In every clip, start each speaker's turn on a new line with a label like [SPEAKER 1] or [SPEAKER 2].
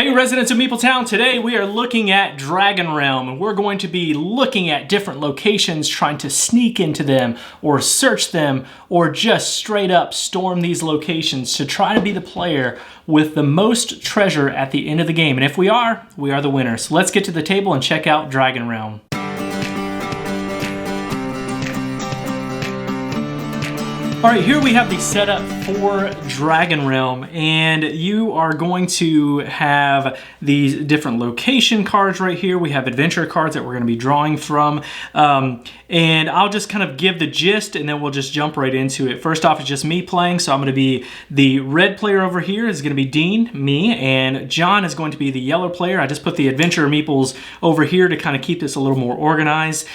[SPEAKER 1] Hey residents of Meepletown, today we are looking at Dragonrealm, and we're going to be looking at different locations, trying to sneak into them or search them or just straight up storm these locations to try to be the player with the most treasure at the end of the game. And if we are the winner. So let's get to the table and check out Dragonrealm. All right, here we have the setup for Dragonrealm, and you are going to have these different location cards right here. We have adventure cards that we're going to be drawing from, and I'll just kind of give the gist, and then we'll just jump right into it. First off, it's just me playing, so I'm going to be the red player over here is going to be Dean, me, and John is going to be the yellow player. I just put the adventure meeples over here to kind of keep this a little more organized.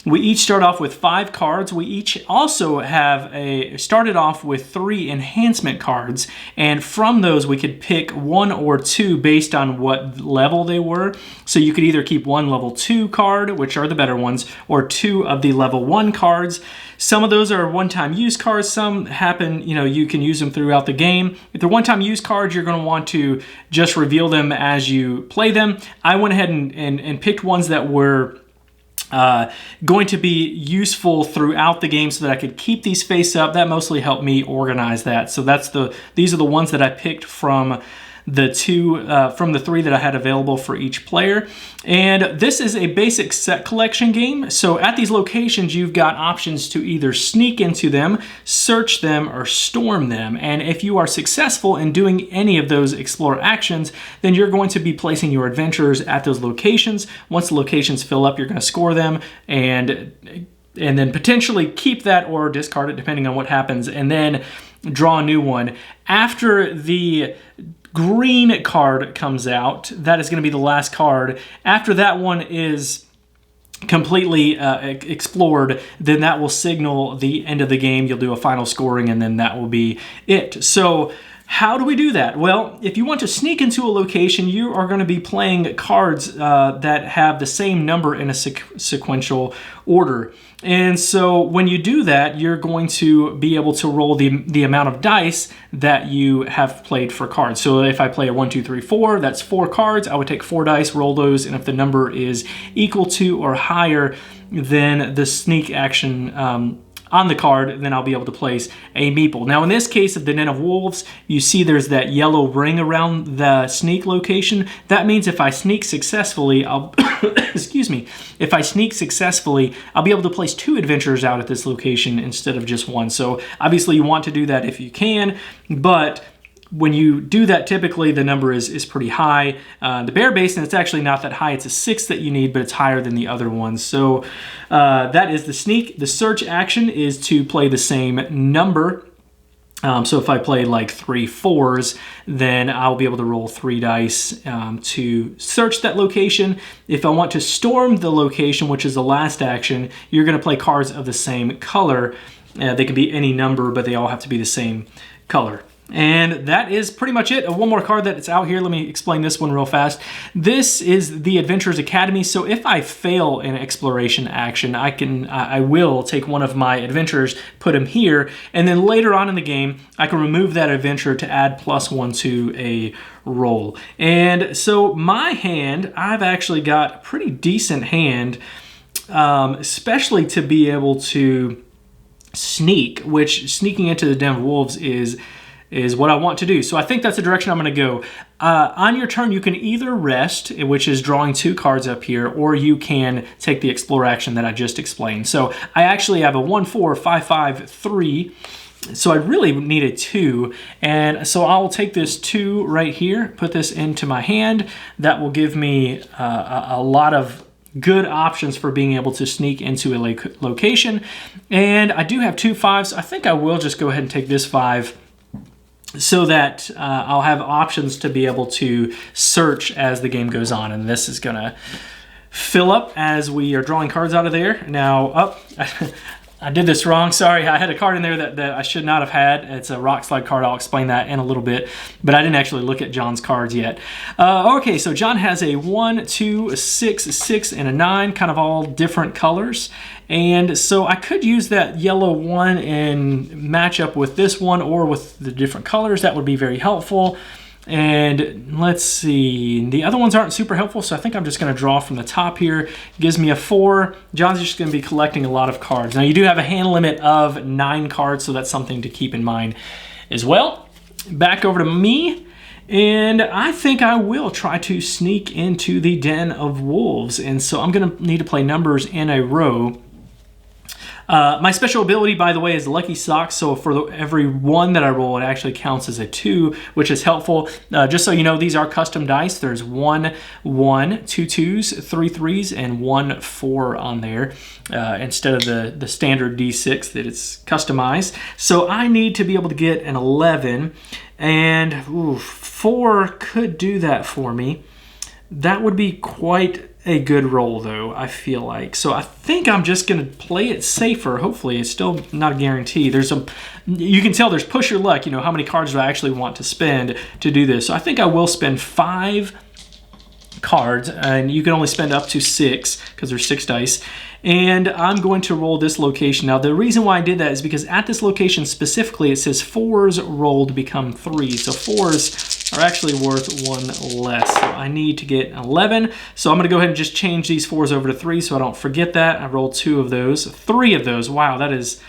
[SPEAKER 1] We each start off with 5 cards. We each also have started off with 3 enhancement cards, and from those we could pick 1 or 2 based on what level they were. So you could either keep 1 level 2 card, which are the better ones, or 2 of the level 1 cards. Some of those are one-time use cards. Some happen, you can use them throughout the game. If they're one-time use cards, you're going to want to just reveal them as you play them. I went ahead and picked ones that were going to be useful throughout the game so that I could keep these face up. That mostly helped me organize that. So these are the ones that I picked from the 3 that I had available for each player. And this is a basic set collection game. So at these locations, you've got options to either sneak into them, search them, or storm them. And if you are successful in doing any of those explore actions, then you're going to be placing your adventurers at those locations. Once the locations fill up, you're going to score them and then potentially keep that or discard it depending on what happens, and then draw a new one. After the green card comes out, that is going to be the last card. After that one is completely explored, then that will signal the end of the game. You'll do a final scoring, and then that will be it. So how do we do that? Well, if you want to sneak into a location, you are going to be playing cards that have the same number in a sequential order. And so when you do that, you're going to be able to roll the amount of dice that you have played for cards. So if I play a 1, 2, 3, 4, that's 4 cards. I would take 4 dice, roll those, and if the number is equal to or higher than the sneak action on the card, then I'll be able to place a meeple. Now in this case of the Den of Wolves, you see there's that yellow ring around the sneak location. That means if I sneak successfully, excuse me, if I sneak successfully, I'll be able to place 2 adventurers out at this location instead of just 1. So obviously you want to do that if you can, but when you do that, typically the number is pretty high. The Bear Basin, it's actually not that high. It's a 6 that you need, but it's higher than the other ones. So that is the sneak. The search action is to play the same number. So if I play like 3 4s, then I'll be able to roll 3 dice to search that location. If I want to storm the location, which is the last action, you're going to play cards of the same color. They can be any number, but they all have to be the same color. And that is pretty much it. One more card that's out here. Let me explain this one real fast. This is the Adventurers Academy. So if I fail an exploration action, I will take one of my adventurers, put him here, and then later on in the game, I can remove that adventurer to add +1 to a roll. And so my hand, I've actually got a pretty decent hand, especially to be able to sneak, which sneaking into the Den of Wolves is what I want to do. So I think that's the direction I'm going to go. On your turn, you can either rest, which is drawing 2 cards up here, or you can take the explore action that I just explained. So I actually have a 1, 4, 5, 5, 3. So I really needed 2. And so I'll take this 2 right here, put this into my hand. That will give me a lot of good options for being able to sneak into a location. And I do have 2 5s. I think I will just go ahead and take this 5, so that I'll have options to be able to search as the game goes on. And this is going to fill up as we are drawing cards out of there. Now, I did this wrong. Sorry, I had a card in there that I should not have had. It's a rock slide card. I'll explain that in a little bit, but I didn't actually look at John's cards yet. Okay, so John has a 1, 2, 6, 6, and a 9, kind of all different colors. And so I could use that yellow 1 and match up with this one or with the different colors. That would be very helpful. And let's see, the other ones aren't super helpful, so I think I'm just going to draw from the top here. Gives me a 4. John's just going to be collecting a lot of cards. Now, you do have a hand limit of 9 cards, so that's something to keep in mind as well. Back over to me, and I think I will try to sneak into the Den of Wolves, and so I'm going to need to play numbers in a row. My special ability, by the way, is Lucky Socks, so for every 1 that I roll, it actually counts as a 2, which is helpful. Just so you know, these are custom dice. There's 1 1, 2 2s, 3 3s, and 1 4 on there, instead of the standard D6 that it's customized. So I need to be able to get an 11, and 4 could do that for me. That would be quite a good roll, though, I feel like. So I think I'm just going to play it safer. Hopefully, it's still not a guarantee. You can tell there's push your luck. You know, how many cards do I actually want to spend to do this? So I think I will spend 5 cards, and you can only spend up to 6 because there's 6 dice. And I'm going to roll this location. Now, the reason why I did that is because at this location specifically, it says 4s rolled become 3s. So 4s are actually worth 1 less. So I need to get 11. So I'm going to go ahead and just change these 4s over to 3 so I don't forget that. I rolled 2 of those. 3 of those. Wow, that is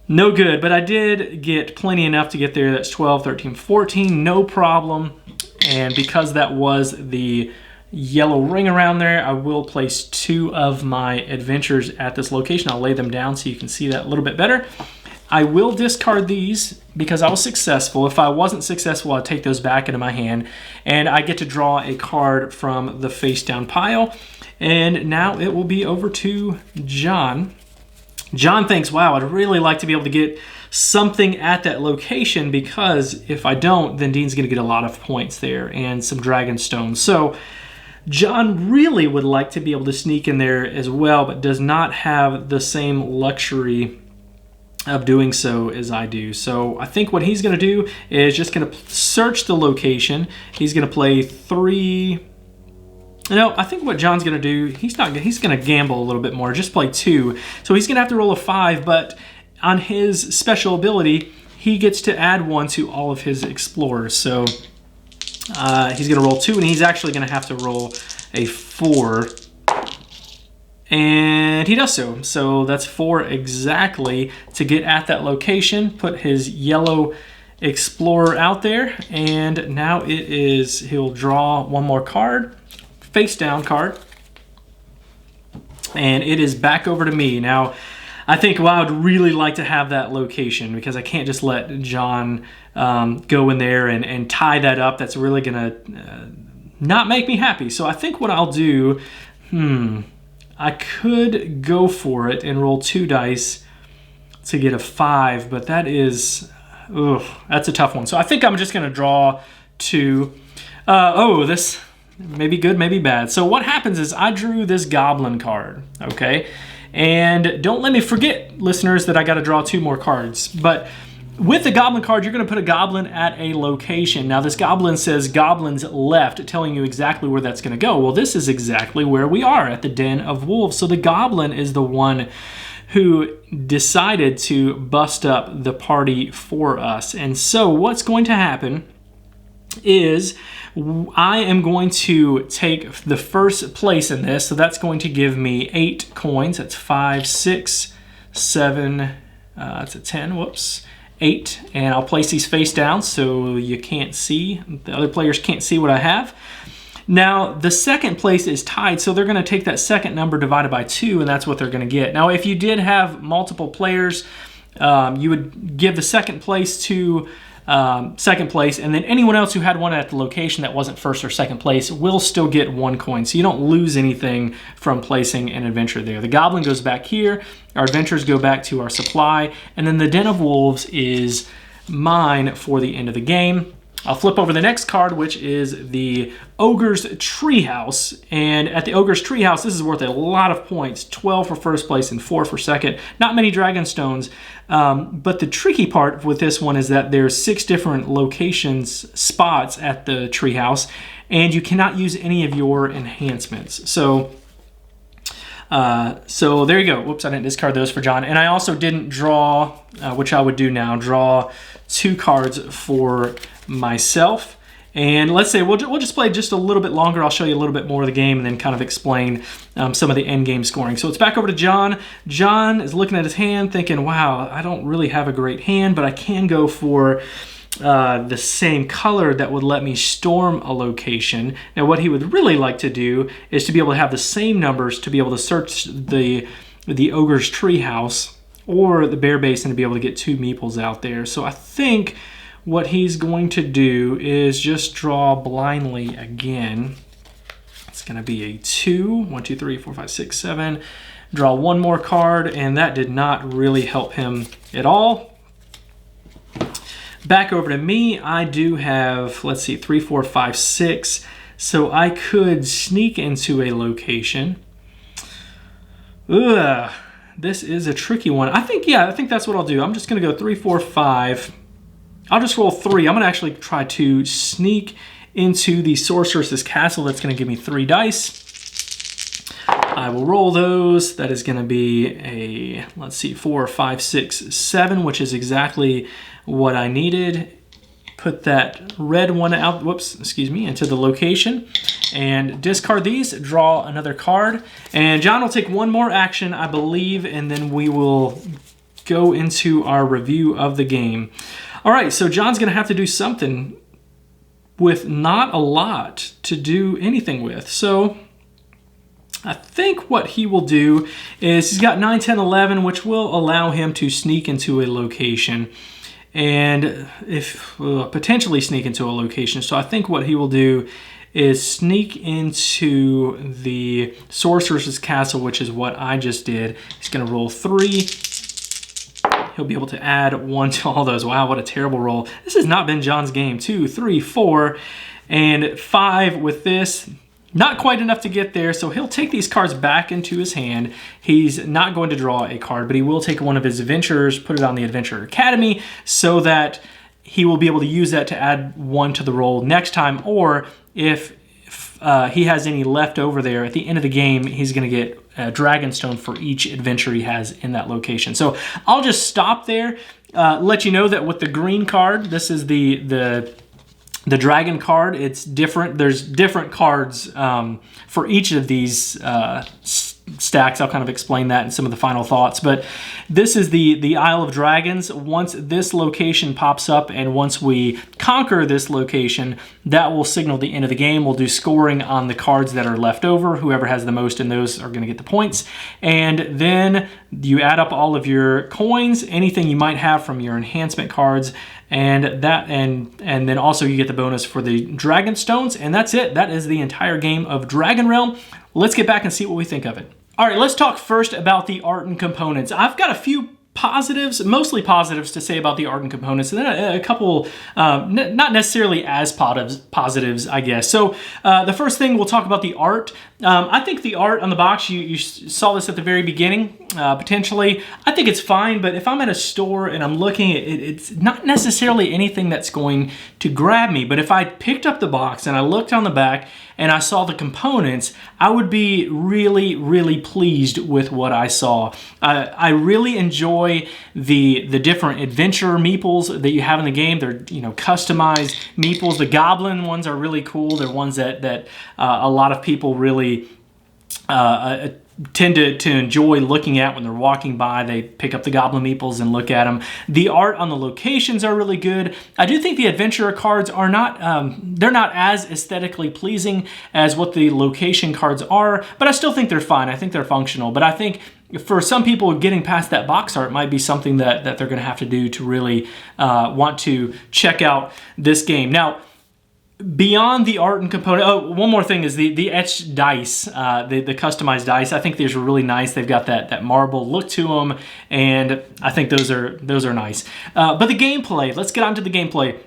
[SPEAKER 1] no good. But I did get plenty enough to get there. That's 12, 13, 14. No problem. And because that was the yellow ring around there, I will place 2 of my adventures at this location. I'll lay them down so you can see that a little bit better. I will discard these because I was successful. If I wasn't successful, I'll take those back into my hand, and I get to draw a card from the face down pile. And now it will be over to John. John thinks, wow, I'd really like to be able to get something at that location, because if I don't, then Dean's going to get a lot of points there and some dragon stones. So John really would like to be able to sneak in there as well, but does not have the same luxury of doing so as I do. So I think what he's going to do is just going to search the location. He's going to play 3. No, I think what John's going to do, he's going to gamble a little bit more, just play 2. So he's going to have to roll a 5, but on his special ability, he gets to add 1 to all of his explorers. So he's going to roll 2, and he's actually going to have to roll a 4. And he does so. So that's 4 exactly to get at that location. Put his yellow explorer out there. And now he'll draw 1 more card. Face down card. And it is back over to me. Now, I think, wow, I'd really like to have that location, because I can't just let John go in there and tie that up. That's really going to not make me happy. So I think what I'll do, I could go for it and roll 2 dice to get a 5, but that is, that's a tough one. So I think I'm just going to draw 2. This may be good, maybe bad. So what happens is I drew this goblin card, okay? And don't let me forget, listeners, that I got to draw 2 more cards. But with the goblin card, you're going to put a goblin at a location. Now, this goblin says goblins left, telling you exactly where that's going to go. Well, this is exactly where we are, at the Den of Wolves. So the goblin is the one who decided to bust up the party for us. And so what's going to happen is I am going to take the first place in this. So that's going to give me 8 coins. That's 5, 6, 7, that's a 10, whoops. 8, and I'll place these face down so you can't see, the other players can't see what I have. Now, the second place is tied, so they're going to take that second number divided by 2, and that's what they're going to get. Now, if you did have multiple players, you would give the second place to second place, and then anyone else who had one at the location that wasn't first or second place will still get 1 coin. So you don't lose anything from placing an adventure there. The goblin goes back here, our adventures go back to our supply, and then the Den of Wolves is mine for the end of the game. I'll flip over the next card, which is the Ogre's Treehouse. And at the Ogre's Treehouse, this is worth a lot of points. 12 for first place and 4 for second. Not many dragon stones. But the tricky part with this one is that there's 6 different spots at the treehouse, and you cannot use any of your enhancements. So there you go. Whoops, I didn't discard those for John. And I also didn't draw, which I would do now, draw 2 cards for myself. And let's say we'll just play just a little bit longer. I'll show you a little bit more of the game and then kind of explain some of the end game scoring. So it's back over to John. John is looking at his hand thinking, wow, I don't really have a great hand, but I can go for the same color that would let me storm a location. Now what he would really like to do is to be able to have the same numbers to be able to search the Ogre's Treehouse or the Bear Basin to be able to get 2 meeples out there. So I think what he's going to do is just draw blindly again. It's going to be a 2. 1, 2, 3, 4, 5, 6, 7. Draw 1 more card, and that did not really help him at all. Back over to me, I do have, let's see, 3, 4, 5, 6. So I could sneak into a location. Ugh, this is a tricky one. I think that's what I'll do. I'm just going to go 3, 4, 5. I'll just roll 3. I'm going to actually try to sneak into the Sorceress's Castle. That's going to give me 3 dice. I will roll those. That is going to be a, let's see, 4, 5, 6, 7, which is exactly what I needed. Put that red one out, into the location and discard these, draw another card. And John will take 1 more action, I believe, and then we will go into our review of the game. All right, so John's going to have to do something with not a lot to do anything with. So I think what he will do is he's got 9, 10, 11, which will allow him to sneak into a location. And if potentially sneak into a location. So I think what he will do is sneak into the Sorceress's Castle, which is what I just did. He's going to roll 3. He'll be able to add 1 to all those. Wow, what a terrible roll. This has not been John's game. 2, 3, 4, and 5 with this. Not quite enough to get there, so he'll take these cards back into his hand. He's not going to draw a card, but he will take one of his adventures, put it on the Adventure Academy, so that he will be able to use that to add 1 to the roll next time, or if he has any left over there, at the end of the game, he's going to get a Dragonstone for each adventure he has in that location. So I'll just stop there, let you know that with the green card, this is the dragon card. It's different. There's different cards for each of these stacks. I'll kind of explain that in some of the final thoughts. But this is the Isle of Dragons. Once this location pops up and once we conquer this location, that will signal the end of the game. We'll do scoring on the cards that are left over. Whoever has the most in those are going to get the points. And then you add up all of your coins, anything you might have from your enhancement cards, and then also you get the bonus for the Dragon Stones, and that's it. That is the entire game of Dragonrealm. Let's get back and see what we think of it. All right, let's talk first about the art and components. I've got a few positives, mostly positives to say about the art and components, and then a couple not necessarily as positives, I guess. So the first thing, we'll talk about the art. I think the art on the box, you saw this at the very beginning, potentially. I think it's fine, but if I'm at a store and I'm looking, it's not necessarily anything that's going to grab me. But if I picked up the box and I looked on the back and I saw the components, I would be really, really pleased with what I saw. I really enjoy the different adventure meeples that you have in the game. They're customized meeples. The goblin ones are really cool. They're ones that a lot of people really tend to enjoy looking at when they're walking by. They pick up the goblin meeples and look at them. The art on the locations are really good. I do think the adventurer cards are not, they're not as aesthetically pleasing as what the location cards are, but I still think they're fine. I think they're functional, but I think for some people, getting past that box art might be something that they're going to have to do to really want to check out this game. Now, beyond the art and component, one more thing is the etched dice, the customized dice. I think these are really nice. They've got that marble look to them, and I think those are nice. But the gameplay, let's get on to the gameplay.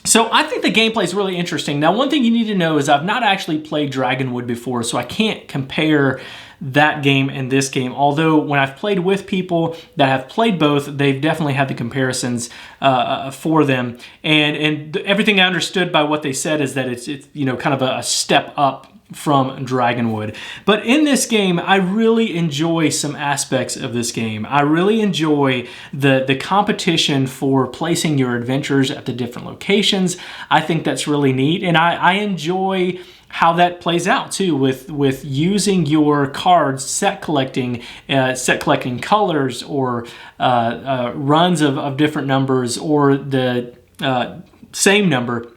[SPEAKER 1] So I think the gameplay is really interesting. Now, one thing you need to know is I've not actually played Dragonwood before, so I can't compare that game and this game. Although when I've played with people that have played both, they've definitely had the comparisons for them. And everything I understood by what they said is that it's kind of a step up from Dragonwood. But in this game, I really enjoy some aspects of this game. I really enjoy the competition for placing your adventures at the different locations. I think that's really neat, and I enjoy how that plays out too, with using your cards, set collecting colors, or runs of different numbers, or the same number,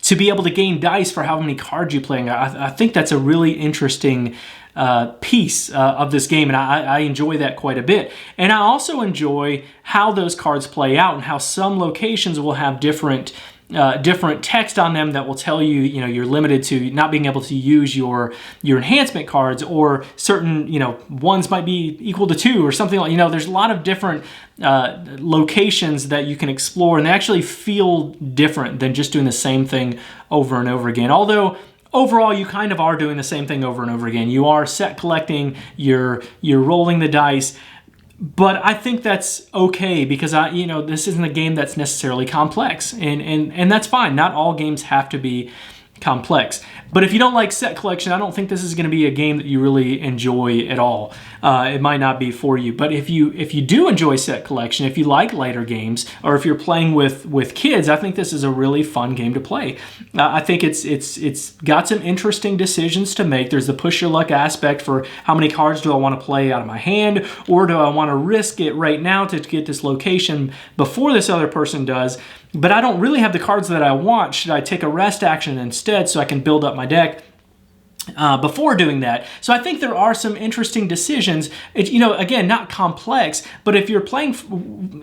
[SPEAKER 1] to be able to gain dice for how many cards you play. I think that's a really interesting piece of this game, and I enjoy that quite a bit. And I also enjoy how those cards play out, and how some locations will have different text on them that will tell you, you're limited to not being able to use your enhancement cards, or certain, ones might be equal to 2 or something like, there's a lot of different locations that you can explore, and they actually feel different than just doing the same thing over and over again. Although overall, you kind of are doing the same thing over and over again. You are set collecting, you're rolling the dice. But I think that's okay, because this isn't a game that's necessarily complex, and that's fine. Not all games have to be complex. But if you don't like set collection, I don't think this is going to be a game that you really enjoy at all. It might not be for you. But if you do enjoy set collection, if you like lighter games, or if you're playing with kids, I think this is a really fun game to play. I think it's got some interesting decisions to make. There's the push your luck aspect for how many cards do I want to play out of my hand, or do I want to risk it right now to get this location before this other person does, but I don't really have the cards that I want. Should I take a rest action instead so I can build up my deck before doing that? So I think there are some interesting decisions. Again, not complex, but if you're playing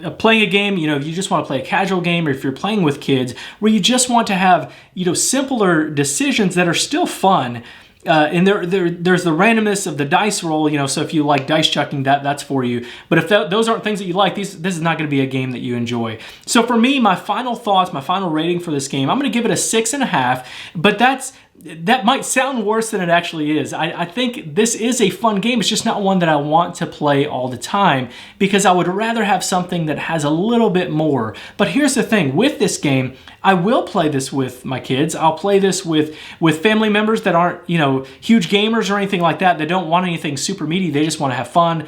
[SPEAKER 1] a game, if you just want to play a casual game, or if you're playing with kids where you just want to have, simpler decisions that are still fun. And there's the randomness of the dice roll, so if you like dice chucking, that's for you. But if those aren't things that you like, this is not going to be a game that you enjoy. So for me, my final thoughts, my final rating for this game, I'm going to give it a 6.5, but that might sound worse than it actually is. I think this is a fun game. It's just not one that I want to play all the time, because I would rather have something that has a little bit more. But here's the thing. With this game, I will play this with my kids. I'll play this with family members that aren't, huge gamers or anything like that. They don't want anything super meaty. They just want to have fun,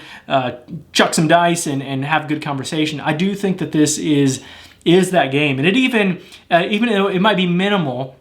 [SPEAKER 1] chuck some dice, and have good conversation. I do think that this is that game. And it even though it might be minimal,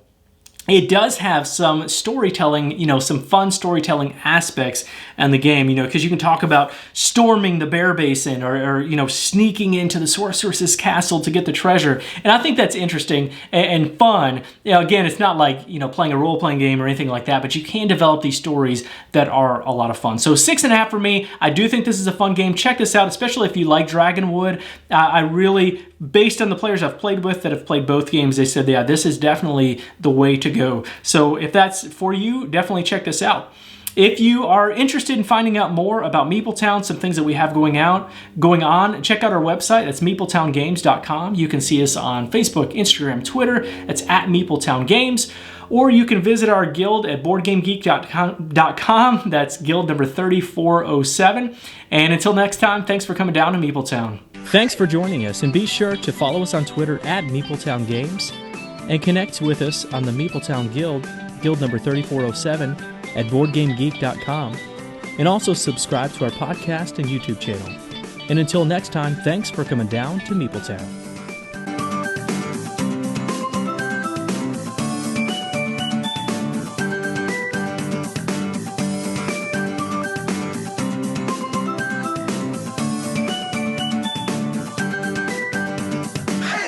[SPEAKER 1] it does have some storytelling, some fun storytelling aspects in the game, because you can talk about storming the bear basin, or sneaking into the sorceress's castle to get the treasure. And I think that's interesting and fun. Again, it's not like, playing a role-playing game or anything like that, but you can develop these stories that are a lot of fun. So 6.5 for me. I do think this is a fun game. Check this out, especially if you like Dragonwood. I really, based on the players I've played with that have played both games, they said, yeah, this is definitely the way to go. So if that's for you, definitely check this out. If you are interested in finding out more about Meepletown, some things that we have going on, check out our website. That's meepletowngames.com. You can see us on Facebook, Instagram, Twitter. That's at meepletowngames. Or you can visit our guild at boardgamegeek.com. That's guild number 3407. And until next time, thanks for coming down to Meepletown. Thanks for joining us, and be sure to follow us on Twitter at Meepletown Games, and connect with us on the Meepletown Guild, guild number 3407, at boardgamegeek.com, and also subscribe to our podcast and YouTube channel. And until next time, thanks for coming down to Meepletown.